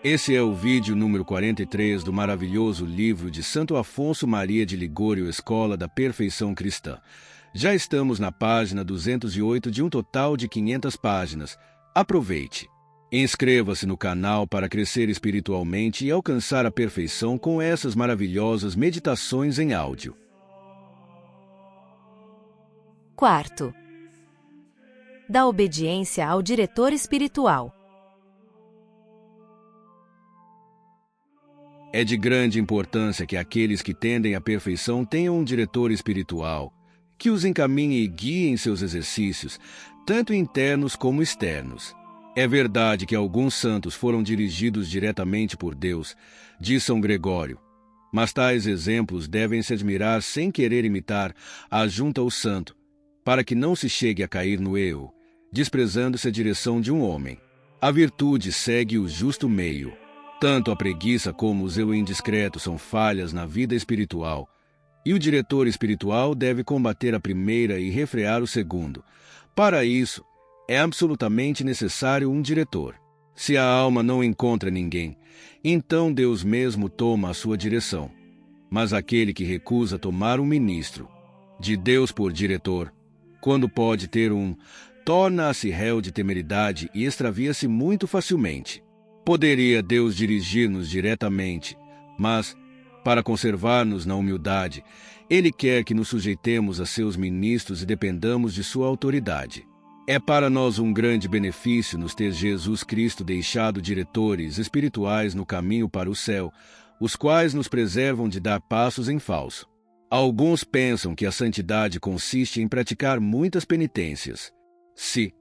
Esse é o vídeo número 43 do maravilhoso livro de Santo Afonso Maria de Ligório, Escola da Perfeição Cristã. Já estamos na página 208 de um total de 500 páginas. Aproveite! Inscreva-se no canal para crescer espiritualmente e alcançar a perfeição com essas maravilhosas meditações em áudio. Quarto, da obediência ao diretor espiritual. É de grande importância que aqueles que tendem à perfeição tenham um diretor espiritual, que os encaminhe e guie em seus exercícios, tanto internos como externos. É verdade que alguns santos foram dirigidos diretamente por Deus, diz São Gregório, mas tais exemplos devem se admirar sem querer imitar a junta ao santo, para que não se chegue a cair no erro, desprezando-se a direção de um homem. A virtude segue o justo meio. Tanto a preguiça como o zelo indiscreto são falhas na vida espiritual, e o diretor espiritual deve combater a primeira e refrear o segundo. Para isso, é absolutamente necessário um diretor. Se a alma não encontra ninguém, então Deus mesmo toma a sua direção. Mas aquele que recusa tomar um ministro de Deus por diretor, quando pode ter um, torna-se réu de temeridade e extravia-se muito facilmente. Poderia Deus dirigir-nos diretamente, mas, para conservar-nos na humildade, Ele quer que nos sujeitemos a seus ministros e dependamos de sua autoridade. É para nós um grande benefício nos ter Jesus Cristo deixado diretores espirituais no caminho para o céu, os quais nos preservam de dar passos em falso. Alguns pensam que a santidade consiste em praticar muitas penitências. Se,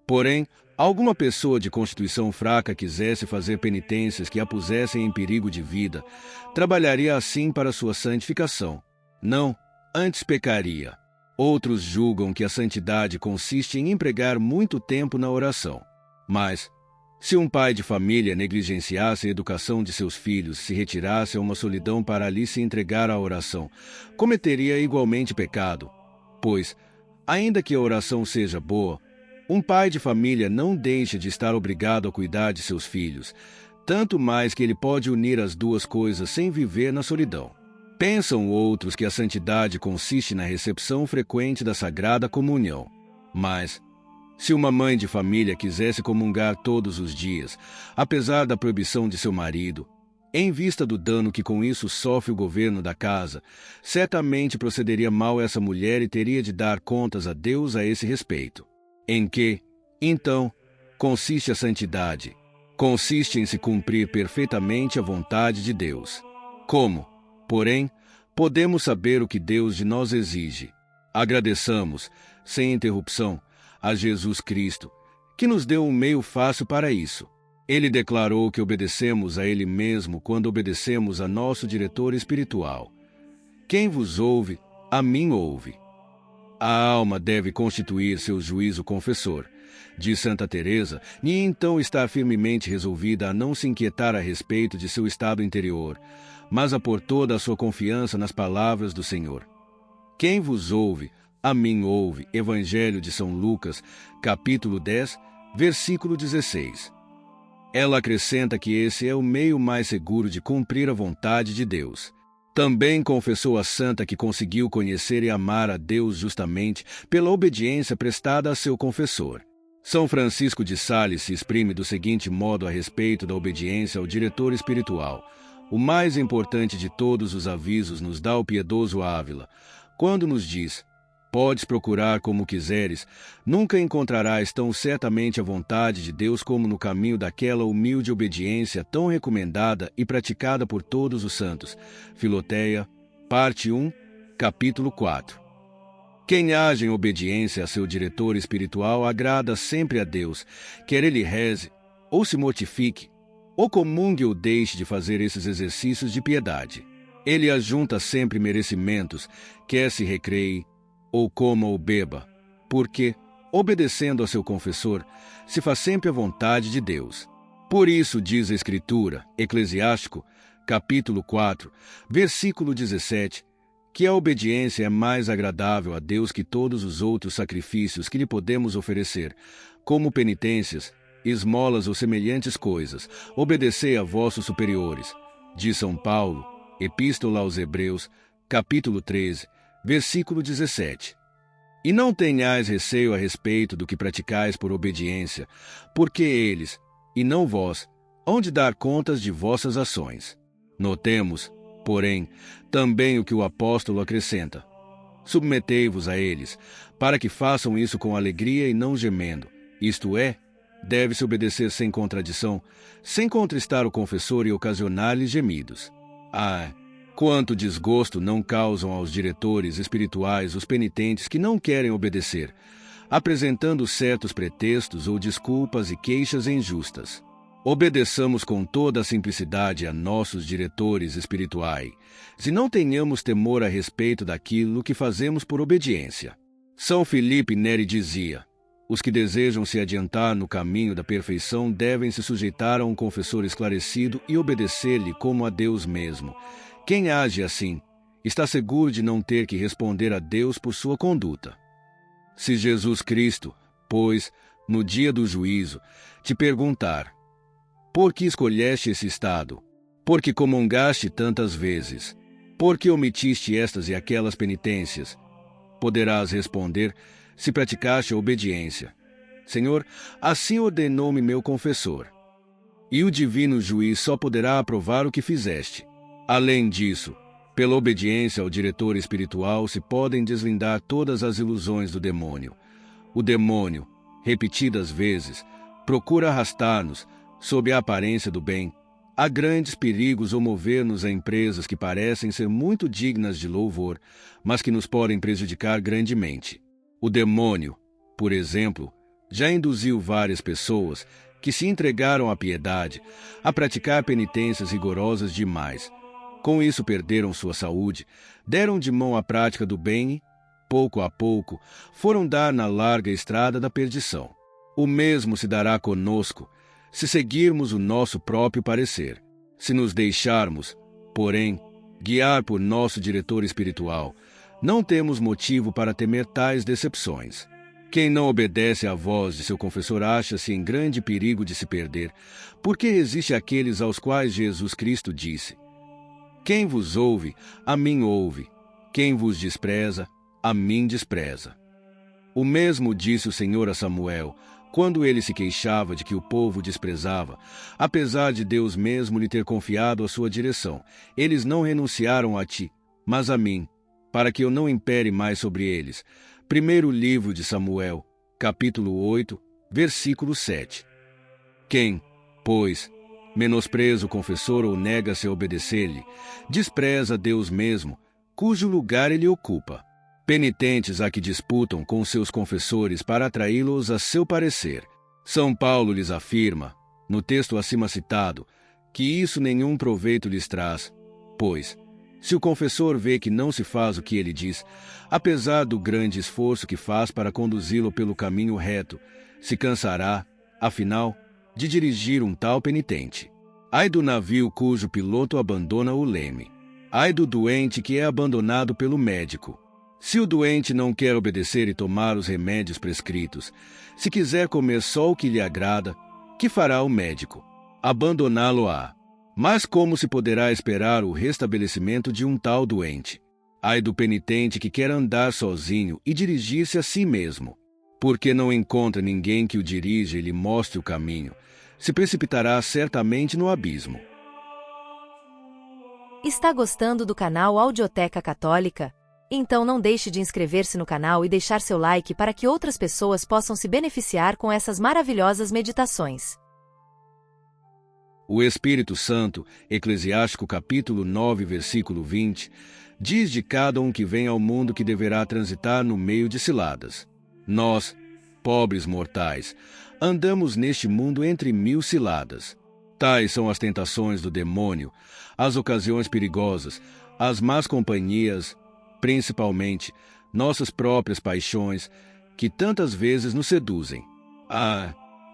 porém, alguma pessoa de constituição fraca quisesse fazer penitências que a pusessem em perigo de vida, trabalharia assim para sua santificação. Não, antes pecaria. Outros julgam que a santidade consiste em empregar muito tempo na oração. Mas, se um pai de família negligenciasse a educação de seus filhos, se retirasse a uma solidão para ali se entregar à oração, cometeria igualmente pecado, pois, ainda que a oração seja boa, um pai de família não deixa de estar obrigado a cuidar de seus filhos, tanto mais que ele pode unir as duas coisas sem viver na solidão. Pensam outros que a santidade consiste na recepção frequente da Sagrada Comunhão. Mas, se uma mãe de família quisesse comungar todos os dias, apesar da proibição de seu marido, em vista do dano que com isso sofre o governo da casa, certamente procederia mal essa mulher e teria de dar contas a Deus a esse respeito. Em que, então, consiste a santidade? Consiste em se cumprir perfeitamente a vontade de Deus. Como, porém, podemos saber o que Deus de nós exige? Agradeçamos, sem interrupção, a Jesus Cristo, que nos deu um meio fácil para isso. Ele declarou que obedecemos a Ele mesmo quando obedecemos a nosso diretor espiritual. Quem vos ouve, a mim ouve. A alma deve constituir seu juízo confessor, diz Santa Teresa, e então está firmemente resolvida a não se inquietar a respeito de seu estado interior, mas a pôr toda a sua confiança nas palavras do Senhor. Quem vos ouve, a mim ouve. Evangelho de São Lucas, capítulo 10, versículo 16. Ela acrescenta que esse é o meio mais seguro de cumprir a vontade de Deus. Também confessou a santa que conseguiu conhecer e amar a Deus justamente pela obediência prestada a seu confessor. São Francisco de Sales se exprime do seguinte modo a respeito da obediência ao diretor espiritual. O mais importante de todos os avisos nos dá o piedoso Ávila, quando nos diz: podes procurar como quiseres, nunca encontrarás tão certamente a vontade de Deus como no caminho daquela humilde obediência tão recomendada e praticada por todos os santos. Filoteia, parte 1, capítulo 4. Quem age em obediência a seu diretor espiritual agrada sempre a Deus, quer ele reze, ou se mortifique, ou comungue ou deixe de fazer esses exercícios de piedade. Ele ajunta sempre merecimentos, quer se recreie, ou coma ou beba, porque, obedecendo a seu confessor, se faz sempre a vontade de Deus. Por isso diz a Escritura, Eclesiástico, capítulo 4, versículo 17, que a obediência é mais agradável a Deus que todos os outros sacrifícios que lhe podemos oferecer, como penitências, esmolas ou semelhantes coisas, obedecei a vossos superiores. Diz São Paulo, Epístola aos Hebreus, capítulo 13, versículo 17. E não tenhais receio a respeito do que praticais por obediência, porque eles, e não vós, hão de dar contas de vossas ações. Notemos, porém, também o que o apóstolo acrescenta. Submetei-vos a eles, para que façam isso com alegria e não gemendo, isto é, deve-se obedecer sem contradição, sem contristar o confessor e ocasionar-lhes gemidos. Quanto desgosto não causam aos diretores espirituais os penitentes que não querem obedecer, apresentando certos pretextos ou desculpas e queixas injustas. Obedeçamos com toda a simplicidade a nossos diretores espirituais, e não tenhamos temor a respeito daquilo que fazemos por obediência. São Filipe Neri dizia: os que desejam se adiantar no caminho da perfeição devem se sujeitar a um confessor esclarecido e obedecer-lhe como a Deus mesmo. Quem age assim, está seguro de não ter que responder a Deus por sua conduta. Se Jesus Cristo, pois, no dia do juízo, te perguntar: por que escolheste esse estado? Por que comungaste tantas vezes? Por que omitiste estas e aquelas penitências? Poderás responder, se praticaste a obediência: Senhor, assim ordenou-me meu confessor. E o divino juiz só poderá aprovar o que fizeste. Além disso, pela obediência ao diretor espiritual se podem deslindar todas as ilusões do demônio. O demônio, repetidas vezes, procura arrastar-nos, sob a aparência do bem, a grandes perigos ou mover-nos a empresas que parecem ser muito dignas de louvor, mas que nos podem prejudicar grandemente. O demônio, por exemplo, já induziu várias pessoas que se entregaram à piedade a praticar penitências rigorosas demais. Com isso perderam sua saúde, deram de mão à prática do bem e, pouco a pouco, foram dar na larga estrada da perdição. O mesmo se dará conosco, se seguirmos o nosso próprio parecer. Se nos deixarmos, porém, guiar por nosso diretor espiritual, não temos motivo para temer tais decepções. Quem não obedece à voz de seu confessor acha-se em grande perigo de se perder, porque resiste àqueles aos quais Jesus Cristo disse: quem vos ouve, a mim ouve. Quem vos despreza, a mim despreza. O mesmo disse o Senhor a Samuel, quando ele se queixava de que o povo desprezava, apesar de Deus mesmo lhe ter confiado a sua direção. Eles não renunciaram a ti, mas a mim, para que eu não impere mais sobre eles. Primeiro livro de Samuel, capítulo 8, versículo 7. Quem, pois, menospreza o confessor ou nega-se a obedecer-lhe, despreza Deus mesmo, cujo lugar ele ocupa. Penitentes há que disputam com seus confessores para atraí-los a seu parecer. São Paulo lhes afirma, no texto acima citado, que isso nenhum proveito lhes traz, pois, se o confessor vê que não se faz o que ele diz, apesar do grande esforço que faz para conduzi-lo pelo caminho reto, se cansará, afinal, de dirigir um tal penitente. Ai do navio cujo piloto abandona o leme. Ai do doente que é abandonado pelo médico. Se o doente não quer obedecer e tomar os remédios prescritos, se quiser comer só o que lhe agrada, que fará o médico? Abandoná-lo-á. Mas como se poderá esperar o restabelecimento de um tal doente? Ai do penitente que quer andar sozinho e dirigir-se a si mesmo. Porque não encontra ninguém que o dirija e lhe mostre o caminho, se precipitará certamente no abismo. Está gostando do canal Audioteca Católica? Então não deixe de inscrever-se no canal e deixar seu like para que outras pessoas possam se beneficiar com essas maravilhosas meditações. O Espírito Santo, Eclesiástico capítulo 9, versículo 20, diz de cada um que vem ao mundo que deverá transitar no meio de ciladas. Nós, pobres mortais, andamos neste mundo entre 1000 ciladas. Tais são as tentações do demônio, as ocasiões perigosas, as más companhias, principalmente nossas próprias paixões, que tantas vezes nos seduzem.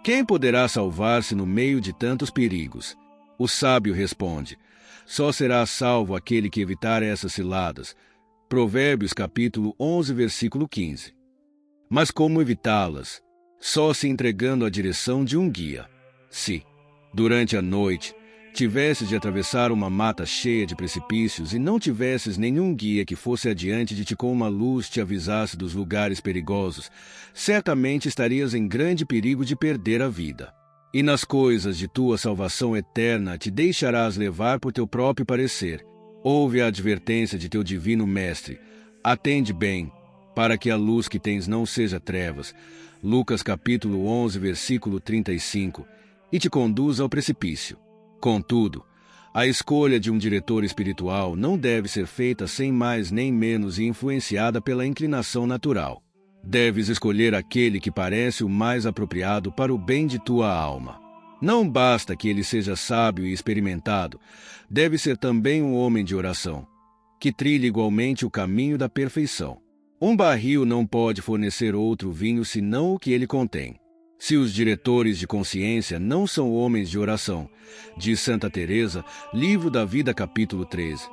Quem poderá salvar-se no meio de tantos perigos? O sábio responde: só será salvo aquele que evitar essas ciladas. Provérbios capítulo 11, versículo 15. Mas como evitá-las? só se entregando à direção de um guia. Se, durante a noite, tivesses de atravessar uma mata cheia de precipícios e não tivesses nenhum guia que fosse adiante de ti com uma luz te avisasse dos lugares perigosos, certamente estarias em grande perigo de perder a vida. E nas coisas de tua salvação eterna te deixarás levar por teu próprio parecer. Ouve a advertência de teu divino mestre. Atende bem, para que a luz que tens não seja trevas. Lucas capítulo 11, versículo 35. E te conduza ao precipício. Contudo, a escolha de um diretor espiritual não deve ser feita sem mais nem menos e influenciada pela inclinação natural. Deves escolher aquele que parece o mais apropriado para o bem de tua alma. Não basta que ele seja sábio e experimentado, deve ser também um homem de oração, que trilhe igualmente o caminho da perfeição. Um barril não pode fornecer outro vinho senão o que ele contém. Se os diretores de consciência não são homens de oração, diz Santa Teresa, Livro da Vida, capítulo 13,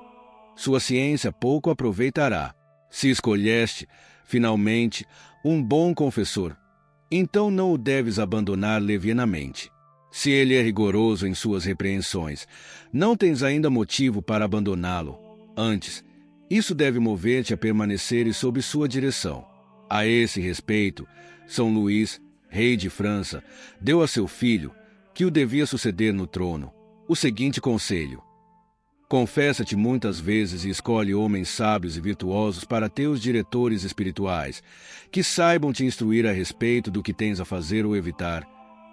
sua ciência pouco aproveitará. Se escolheste, finalmente, um bom confessor, então não o deves abandonar levianamente. Se ele é rigoroso em suas repreensões, não tens ainda motivo para abandoná-lo. Antes, isso deve mover-te a permaneceres sob sua direção. A esse respeito, São Luís, rei de França, deu a seu filho, que o devia suceder no trono, o seguinte conselho: confessa-te muitas vezes e escolhe homens sábios e virtuosos para teus diretores espirituais, que saibam te instruir a respeito do que tens a fazer ou evitar,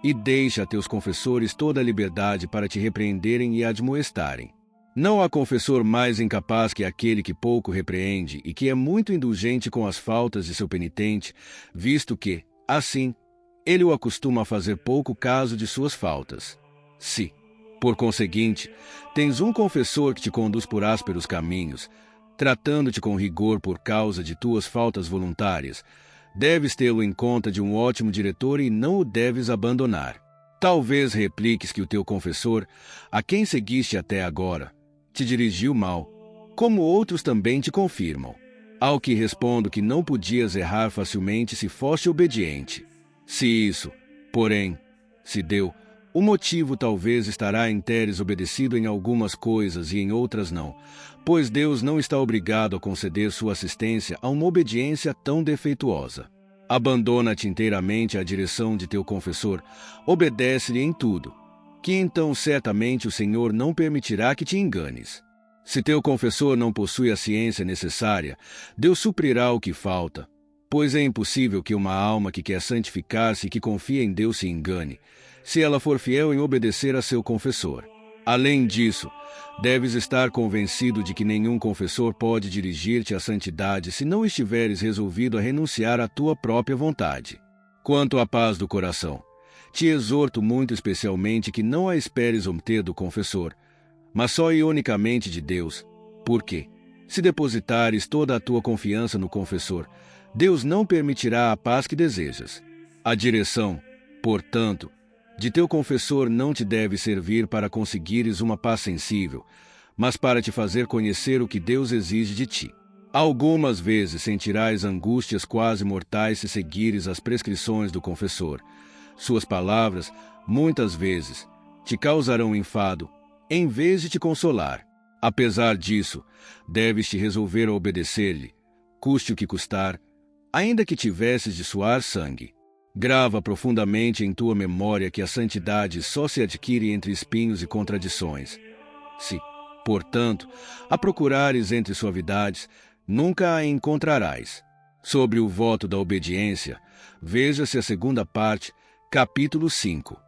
e deixa a teus confessores toda a liberdade para te repreenderem e admoestarem. Não há confessor mais incapaz que aquele que pouco repreende e que é muito indulgente com as faltas de seu penitente, visto que, assim, ele o acostuma a fazer pouco caso de suas faltas. Se, por conseguinte, tens um confessor que te conduz por ásperos caminhos, tratando-te com rigor por causa de tuas faltas voluntárias, deves tê-lo em conta de um ótimo diretor e não o deves abandonar. Talvez repliques que o teu confessor, a quem seguiste até agora, te dirigiu mal, como outros também te confirmam. Ao que respondo que não podias errar facilmente se foste obediente. Se isso, porém, se deu, o motivo talvez estará em teres obedecido em algumas coisas e em outras não, pois Deus não está obrigado a conceder sua assistência a uma obediência tão defeituosa. Abandona-te inteiramente à direção de teu confessor, obedece-lhe em tudo, que então certamente o Senhor não permitirá que te enganes. Se teu confessor não possui a ciência necessária, Deus suprirá o que falta, pois é impossível que uma alma que quer santificar-se e que confia em Deus se engane, se ela for fiel em obedecer a seu confessor. Além disso, deves estar convencido de que nenhum confessor pode dirigir-te à santidade se não estiveres resolvido a renunciar à tua própria vontade. Quanto à paz do coração, te exorto muito especialmente que não a esperes obter do confessor, mas só e unicamente de Deus, porque, se depositares toda a tua confiança no confessor, Deus não permitirá a paz que desejas. A direção, portanto, de teu confessor não te deve servir para conseguires uma paz sensível, mas para te fazer conhecer o que Deus exige de ti. Algumas vezes sentirás angústias quase mortais se seguires as prescrições do confessor. Suas palavras, muitas vezes, te causarão enfado, em vez de te consolar. Apesar disso, deves te resolver a obedecer-lhe, custe o que custar, ainda que tivesses de suar sangue. Grava profundamente em tua memória que a santidade só se adquire entre espinhos e contradições. Se, portanto, a procurares entre suavidades, nunca a encontrarás. Sobre o voto da obediência, veja-se a segunda parte, capítulo 5.